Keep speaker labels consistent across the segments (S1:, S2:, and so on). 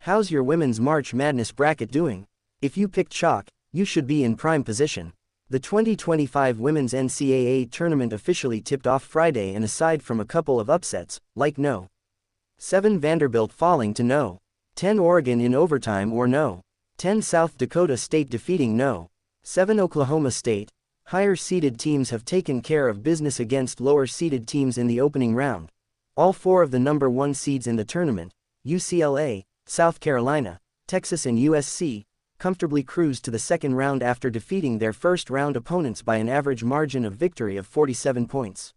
S1: How's your women's March Madness bracket doing? If you picked chalk, you should be in prime position. The 2025 Women's NCAA Tournament officially tipped off Friday, and aside from a couple of upsets, like No. 7 Vanderbilt falling to No. 10 Oregon in overtime or No. 10 South Dakota State defeating No. 7 Oklahoma State, higher-seeded teams have taken care of business against lower-seeded teams in the opening round. All four of the number 1 seeds in the tournament, UCLA, South Carolina, Texas and USC, comfortably cruised to the second round after defeating their first-round opponents by an average margin of victory of 47 points.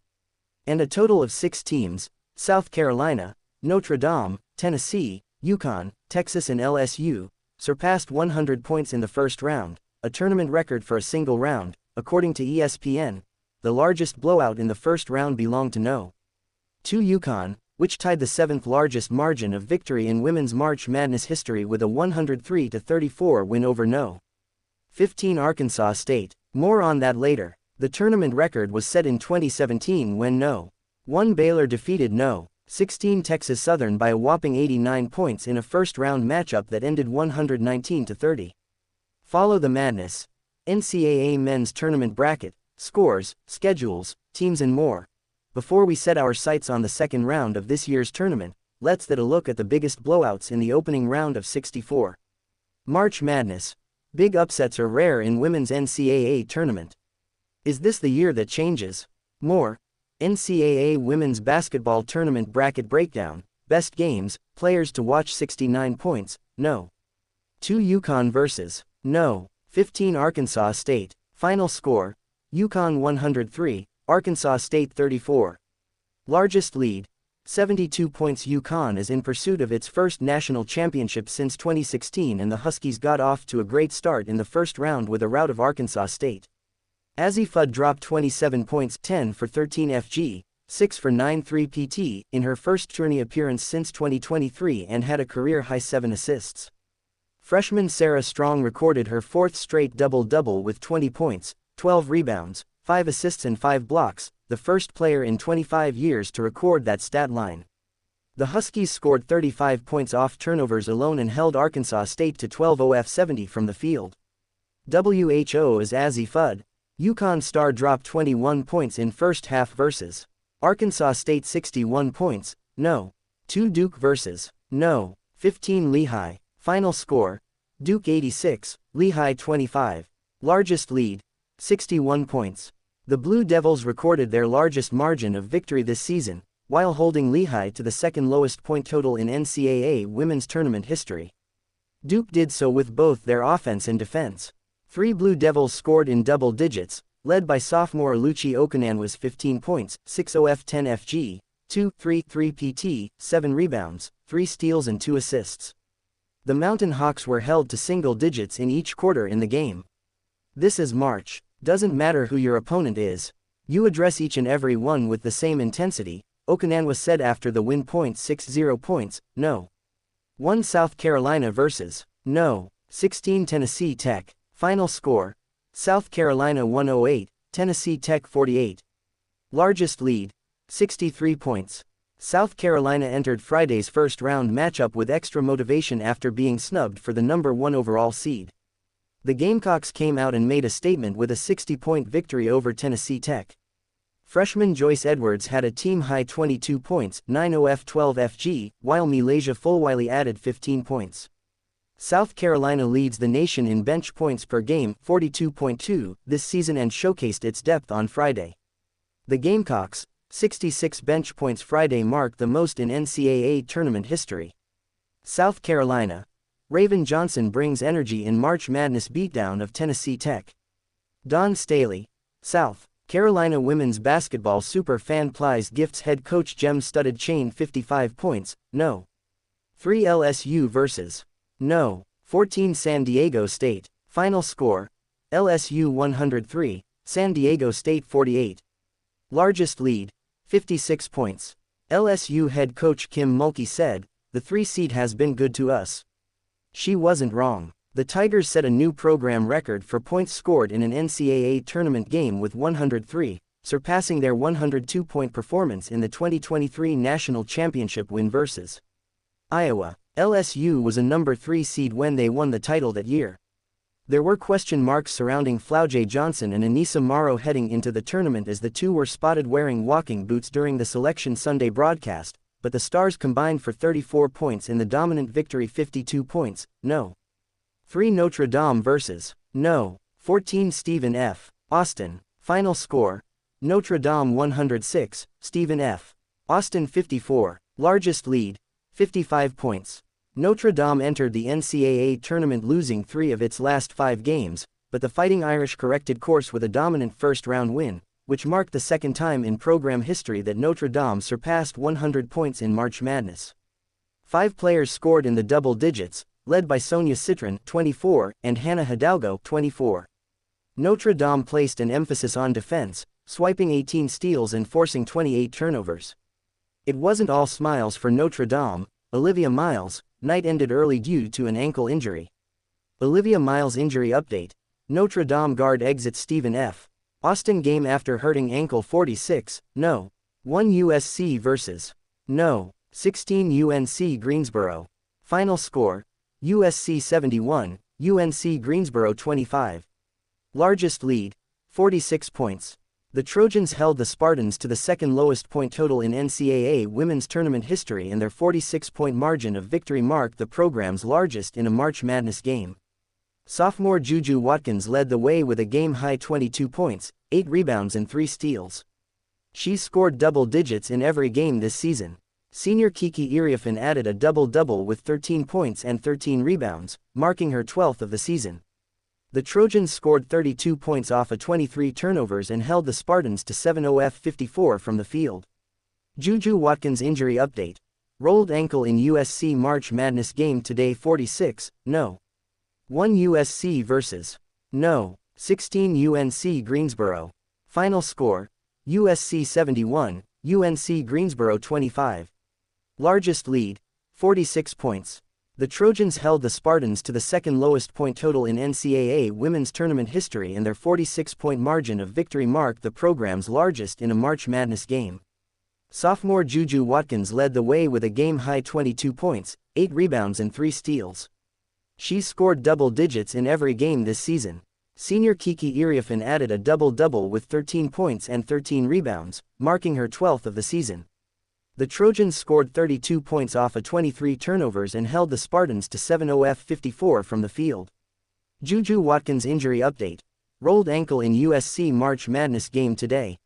S1: And a total of 6 teams, South Carolina, Notre Dame, Tennessee, UConn, Texas and LSU, surpassed 100 points in the first round, a tournament record for a single round. According to ESPN, the largest blowout in the first round belonged to No. 2 UConn, which tied the 7th largest margin of victory in women's March Madness history with a 103-34 win over No. 15 Arkansas State. More on that later. The tournament record was set in 2017 when No. 1 Baylor defeated No. 16 Texas Southern by a whopping 89 points in a first-round matchup that ended 119-30. Follow the madness. NCAA Men's Tournament bracket, scores, schedules, teams and more. Before we set our sights on the second round of this year's tournament, let's take a look at the biggest blowouts in the opening round of 64. March Madness. Big upsets are rare in women's NCAA tournament. Is this the year that changes? More. NCAA Women's Basketball Tournament bracket breakdown, best games, players to watch 69 points, No. 2 UConn vs. No. 15 Arkansas State, final score, UConn 103, Arkansas State 34. Largest lead, 72 points. UConn is in pursuit of its first national championship since 2016, and the Huskies got off to a great start in the first round with a rout of Arkansas State. Azzi Fudd dropped 27 points, 10 for 13 FG, 6 for 9 3PT, in her first tourney appearance since 2023 and had a career-high 7 assists. Freshman Sarah Strong recorded her 4th straight double-double with 20 points, 12 rebounds, 5 assists and 5 blocks, the first player in 25 years to record that stat line. The Huskies scored 35 points off turnovers alone and held Arkansas State to 12 of 70 from the field. WHO is Azzi Fudd. UConn star dropped 21 points in first half versus Arkansas State 61 points, No. 2 Duke vs. No. 15 Lehigh, final score, Duke 86, Lehigh 25. Largest lead, 61 points. The Blue Devils recorded their largest margin of victory this season, while holding Lehigh to the second lowest point total in NCAA women's tournament history. Duke did so with both their offense and defense. 3 Blue Devils scored in double digits, led by sophomore Aluchi Okananwa's 15 points, 6 of 10 FG, 2, 3 PT, 7 rebounds, 3 steals and 2 assists. The Mountain Hawks were held to single digits in each quarter in the game. This is March. Doesn't matter who your opponent is. You address each and every one with the same intensity, Okananwa said after the win. 60 points, No. 1 South Carolina vs. No. 16 Tennessee Tech, final score, South Carolina 108, Tennessee Tech 48. Largest lead, 63 points. South Carolina entered Friday's first-round matchup with extra motivation after being snubbed for the number 1 overall seed. The Gamecocks came out and made a statement with a 60-point victory over Tennessee Tech. Freshman Joyce Edwards had a team-high 22 points, 9 of 12 FG, while Milasia Fulwiley added 15 points. South Carolina leads the nation in bench points per game, 42.2, this season and showcased its depth on Friday. The Gamecocks' 66 bench points Friday marked the most in NCAA tournament history. South Carolina. Raven Johnson brings energy in March Madness beatdown of Tennessee Tech. Dawn Staley. South Carolina women's basketball super fan plies gifts head coach gem-studded chain 55 points, No. 3 LSU vs. No. 14 San Diego State, final score, LSU 103, San Diego State 48. Largest lead, 56 points. LSU head coach Kim Mulkey said, "The 3 seed has been good to us." She wasn't wrong. The Tigers set a new program record for points scored in an NCAA tournament game with 103, surpassing their 102-point performance in the 2023 national championship win versus Iowa. LSU was a number 3 seed when they won the title that year. There were question marks surrounding Flaujae Johnson and Anissa Morrow heading into the tournament as the two were spotted wearing walking boots during the Selection Sunday broadcast, but the Stars combined for 34 points in the dominant victory 52 points, no. 3 Notre Dame vs. No. 14 Stephen F. Austin. Final score: Notre Dame 106, Stephen F. Austin 54. Largest lead: 55 points. Notre Dame entered the NCAA tournament losing 3 of its last 5 games, but the Fighting Irish corrected course with a dominant first-round win, which marked the second time in program history that Notre Dame surpassed 100 points in March Madness. 5 players scored in the double digits, led by Sonia Citron, 24, and Hannah Hidalgo, 24. Notre Dame placed an emphasis on defense, swiping 18 steals and forcing 28 turnovers. It wasn't all smiles for Notre Dame. Olivia Miles' night ended early due to an ankle injury. Olivia Miles' injury update: Notre Dame guard exits Stephen F. Austin game after hurting ankle 46, no. 1 USC vs. No. 16 UNC Greensboro. Final score: USC 71, UNC Greensboro 25. Largest lead: 46 points. The Trojans held the Spartans to the second lowest point total in NCAA women's tournament history, and their 46-point margin of victory marked the program's largest in a March Madness game. Sophomore Juju Watkins led the way with a game-high 22 points, 8 rebounds and 3 steals. She's scored double digits in every game this season. Senior Kiki Iriafen added a double-double with 13 points and 13 rebounds, marking her 12th of the season. The Trojans scored 32 points off of 23 turnovers and held the Spartans to 7-0-54 from the field. Juju Watkins injury update: rolled ankle in USC March Madness game today 46, no. 1 USC vs. No. 16 UNC Greensboro. Final score: USC 71, UNC Greensboro 25. Largest lead: 46 points. The Trojans held the Spartans to the second lowest point total in NCAA women's tournament history, and their 46-point margin of victory marked the program's largest in a March Madness game. Sophomore Juju Watkins led the way with a game-high 22 points, 8 rebounds and 3 steals. She's scored double digits in every game this season. Senior Kiki Iriafen added a double-double with 13 points and 13 rebounds, marking her 12th of the season. The Trojans scored 32 points off of 23 turnovers and held the Spartans to 7-0-54 from the field. Juju Watkins injury update: rolled ankle in USC March Madness game today.